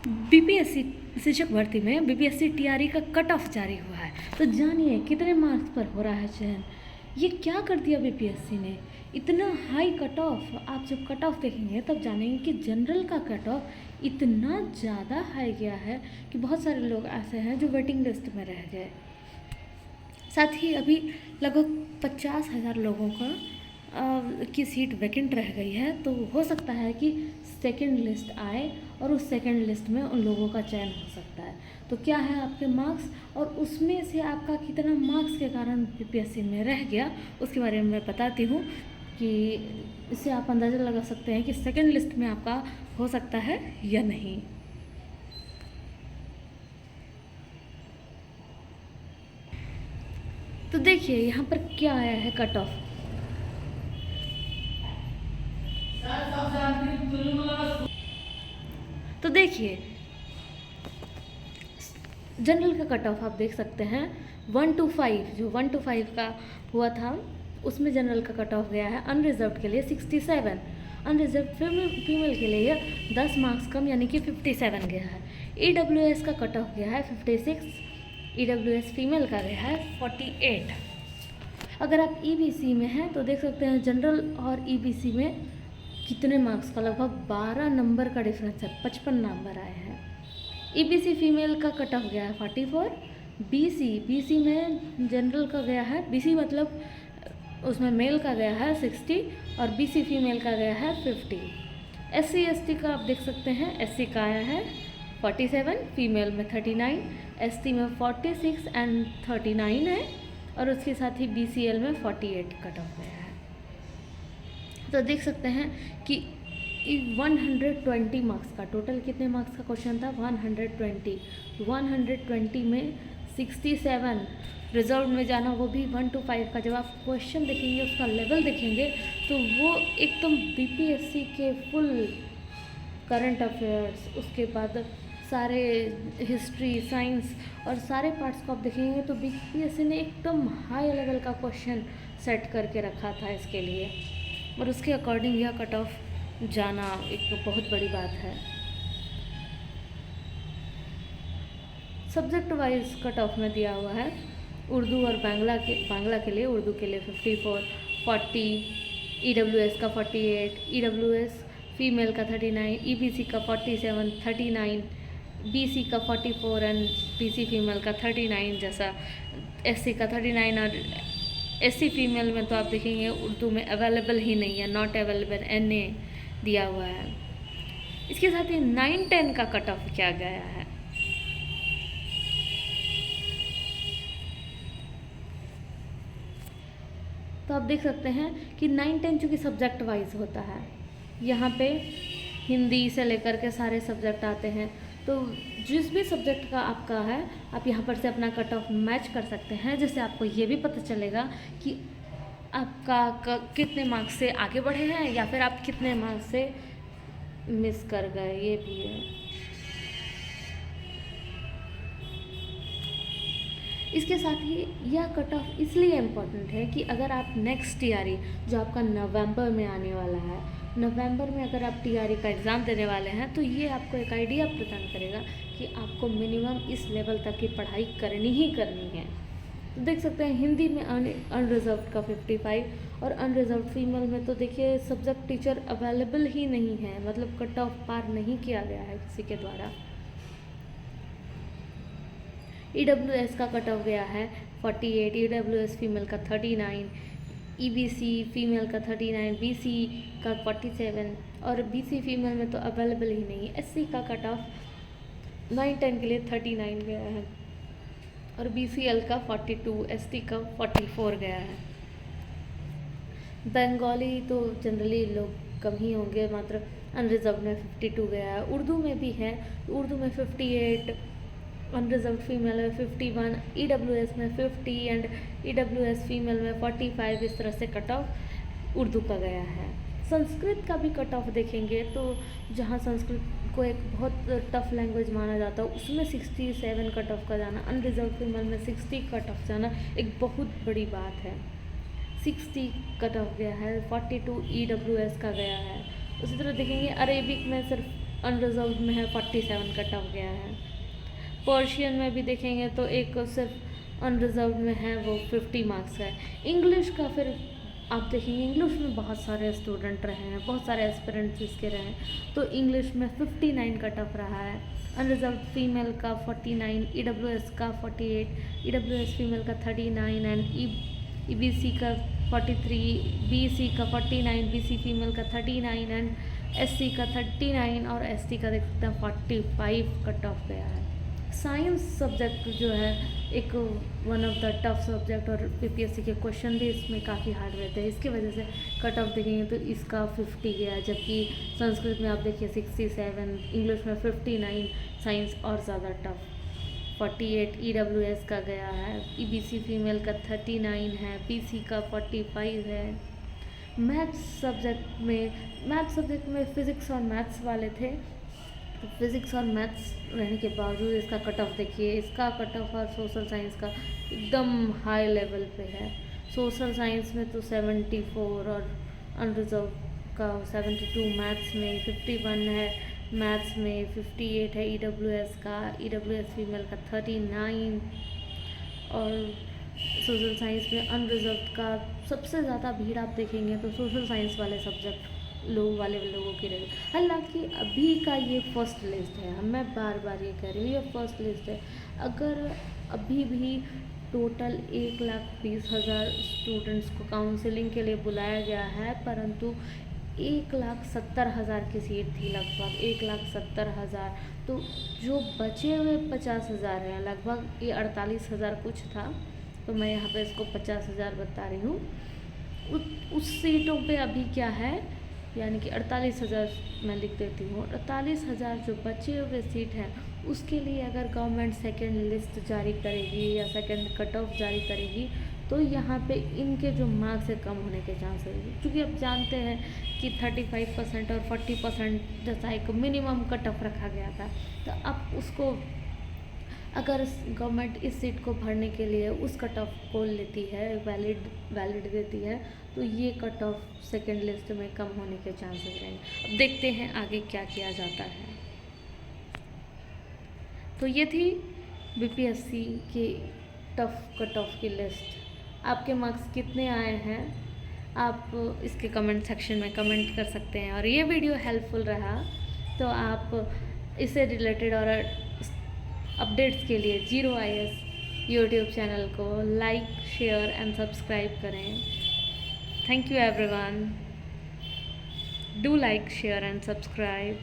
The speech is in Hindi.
बीपीएससी शिक्षक भर्ती में बीपीएससी टीआरई का कट ऑफ जारी हुआ है। तो जानिए कितने मार्क्स पर हो रहा है चयन। ये क्या कर दिया बीपीएससी ने, इतना हाई कट ऑफ। आप जब कट ऑफ देखेंगे तब जानेंगे कि जनरल का कट ऑफ इतना ज़्यादा हाई गया है कि बहुत सारे लोग ऐसे हैं जो वेटिंग लिस्ट में रह गए। साथ ही अभी लगभग 50,000 लोगों की सीट वैकेंट रह गई है। तो हो सकता है कि सेकंड लिस्ट आए और उस सेकंड लिस्ट में उन लोगों का चयन हो सकता है। तो क्या है आपके मार्क्स और उसमें से आपका कितना मार्क्स के कारण बीपीएससी में रह गया, उसके बारे में मैं बताती हूँ कि इससे आप अंदाज़ा लगा सकते हैं कि सेकंड लिस्ट में आपका हो सकता है या नहीं। तो देखिए यहाँ पर क्या आया है कट ऑफ। तो देखिए जनरल का कट ऑफ आप देख सकते हैं 1 to 5, जो 1 to 5 का हुआ था उसमें जनरल का कट ऑफ गया है अनरिजर्व्ड के लिए 67, अनरिजर्व्ड फीमेल के लिए 10 मार्क्स कम यानी कि 57 गया है। ईडब्ल्यूएस का कट ऑफ गया है 56, ईडब्ल्यूएस फीमेल का गया है 48। अगर आप ईबीसी में हैं तो देख सकते हैं जनरल और ईबीसी में कितने मार्क्स का, लगभग 12 नंबर का डिफरेंस है, 55 नंबर आए हैं। ईबीसी फीमेल का कट ऑफ गया है 44, बीसी में जनरल का गया है, बीसी मतलब उसमें मेल का गया है 60 और बीसी फीमेल का गया है 50। एससी एसटी का आप देख सकते हैं, एससी का आया है 47, फीमेल में 39, एसटी में 46 एंड 39 है और उसके साथ ही बीसीएल में 48 कट ऑफ गया है। तो देख सकते हैं कि 120 मार्क्स का, टोटल कितने मार्क्स का क्वेश्चन था 120 में 67 रिजर्व में जाना, वो भी 1 to 5 का। जब आप क्वेश्चन देखेंगे उसका लेवल देखेंगे तो वो एकदम बीपीएससी के फुल करंट अफेयर्स, उसके बाद सारे हिस्ट्री साइंस और सारे पार्ट्स को आप देखेंगे तो बीपीएससी ने एकदम हाई लेवल का क्वेश्चन सेट करके रखा था इसके लिए और उसके अकॉर्डिंग यह कट ऑफ जाना एक बहुत बड़ी बात है। सब्जेक्ट वाइज कट ऑफ में दिया हुआ है उर्दू और बांग्ला के लिए, उर्दू के लिए 54, 40, ईडब्ल्यूएस का 48, ईडब्ल्यूएस फीमेल का 39, ईबीसी का 47, 39, बीसी का 44 एंड बीसी फीमेल का 39, जैसा एससी का 39 और एससी फीमेल में तो आप देखेंगे उर्दू में अवेलेबल ही नहीं है, नॉट अवेलेबल NA दिया हुआ है। इसके साथ ही 9-10 का कट ऑफ क्या गया है। तो आप देख सकते हैं कि 9-10 चूँकि सब्जेक्ट वाइज होता है, यहाँ पे हिंदी से लेकर के सारे सब्जेक्ट आते हैं, तो जिस भी सब्जेक्ट का आपका है आप यहाँ पर से अपना कट ऑफ मैच कर सकते हैं, जिससे आपको ये भी पता चलेगा कि आपका कितने मार्क्स से आगे बढ़े हैं या फिर आप कितने मार्क्स से मिस कर गए, ये भी है। इसके साथ ही यह कट ऑफ इसलिए इम्पोर्टेंट है कि अगर आप नेक्स्ट टीआरई जो आपका नवंबर में आने वाला है, नवंबर में अगर आप टीआरई का एग्ज़ाम देने वाले हैं तो ये आपको एक आइडिया प्रदान करेगा कि आपको मिनिमम इस लेवल तक की पढ़ाई करनी ही करनी है। तो देख सकते हैं हिंदी में अनरिजर्व्ड का 55 और अनरिजर्व्ड फीमेल में तो देखिए सब्जेक्ट टीचर अवेलेबल ही नहीं है, मतलब कट ऑफ पार नहीं किया गया है किसी के द्वारा। ईडब्ल्यूएस का कट ऑफ गया है 48, ईडब्ल्यूएस फीमेल का 39, ईबीसी फीमेल का 39, बीसी का 47 और बीसी फीमेल में तो अवेलेबल ही नहीं है। एससी का कट ऑफ 9-10 के लिए 39 गया है और बीसीएल का 42, एसटी का 44 गया है। बंगाली तो जनरली लोग कम ही होंगे, मात्र अनरिजर्व में 52 गया है। उर्दू में भी है, उर्दू में 58, अनरिजर्व फीमेल में 51, ईडब्ल्यूएस में 50 एंड ईडब्ल्यूएस फीमेल में 45। इस तरह से कट ऑफ उर्दू का गया है। संस्कृत का भी कट ऑफ देखेंगे तो जहाँ संस्कृत को एक बहुत टफ लैंग्वेज माना जाता है उसमें 67 कट ऑफ का जाना, अनरिजर्व फीमेल में 60 कट ऑफ जाना एक बहुत बड़ी बात है। 60 कट ऑफ गया है, 42 ईडब्ल्यूएस का गया है। उसी तरह देखेंगे अरेबिक में सिर्फ अनरिजर्व में है 47 कट ऑफ गया है। पर्शियन में भी देखेंगे तो एक सिर्फ अनरिजर्व में है वो 50 मार्क्स है। इंग्लिश का फिर आप देखेंगे इंग्लिश में बहुत सारे स्टूडेंट रहे हैं, बहुत सारे एस्पिरेंट्स इसके रहे हैं, तो इंग्लिश में 59 कट ऑफ रहा है। अनरिजर्व फीमेल का 49, EWS का 48, EWS फीमेल का 39 एंड EBC का 43, BC का 49, BC फीमेल का 39 एंड SC का 39 और ST का देख सकते हैं 45 कट ऑफ गया है। साइंस सब्जेक्ट जो है एक one of the tough subject और PPSC के क्वेश्चन भी इसमें काफ़ी हार्ड रहते हैं, इसकी वजह से कट ऑफ देखेंगे तो इसका 50 गया, जबकि संस्कृत में आप देखिए 67, इंग्लिश में 59, साइंस और ज़्यादा टफ 48 EWS का गया है, EBC फीमेल का 39 है, PC का 45 है। मैथ्स सब्जेक्ट में फ़िज़िक्स और मैथ्स वाले थे, तो फिज़िक्स और मैथ्स रहने के बावजूद इसका कट ऑफ देखिए, इसका कट ऑफ और सोशल साइंस का एकदम हाई लेवल पे है। सोशल साइंस में तो 74 और अनरिजर्व का 72, मैथ्स में 51 है, मैथ्स में 58 है EWS का, EWS फीमेल का 39 और सोशल साइंस में अनरिजर्व का सबसे ज़्यादा भीड़ आप देखेंगे तो सोशल साइंस वाले सब्जेक्ट लोगों की रहेगी। हालांकि अभी का ये फर्स्ट लिस्ट है, मैं बार बार ये कह रही हूँ ये फर्स्ट लिस्ट है। अगर अभी भी टोटल 1,20,000 स्टूडेंट्स को काउंसलिंग के लिए बुलाया गया है, परंतु 1,70,000 की सीट थी, लगभग 1,70,000, तो जो बचे हुए 50,000 हैं, लगभग ये 48,000 कुछ था, तो मैं यहाँ पे इसको 50,000 बता रही हूँ। उस सीटों पे अभी क्या है, यानी कि 48,000 मैं लिख देती हूँ, 48,000 जो बचे हुए सीट हैं उसके लिए अगर गवर्नमेंट सेकेंड लिस्ट जारी करेगी या सेकेंड कट ऑफ जारी करेगी तो यहाँ पे इनके जो मार्क्स है कम होने के चांस है, क्योंकि अब जानते हैं कि 35% और 40% जैसा एक मिनिमम कट ऑफ रखा गया था, तो अब उसको अगर गवर्नमेंट इस सीट को भरने के लिए उस कट ऑफ को लेती है, वैलिड देती है, तो ये कट ऑफ सेकेंड लिस्ट में कम होने के चांसेस रहेंगे। अब देखते हैं आगे क्या किया जाता है। तो ये थी BPSC की टफ कट ऑफ की लिस्ट। आपके मार्क्स कितने आए हैं आप इसके कमेंट सेक्शन में कमेंट कर सकते हैं, और ये वीडियो हेल्पफुल रहा तो आप इससे रिलेटेड और अपडेट्स के लिए 0IS यूट्यूब चैनल को लाइक, शेयर एंड सब्सक्राइब करें। Thank you everyone, do like, share and subscribe.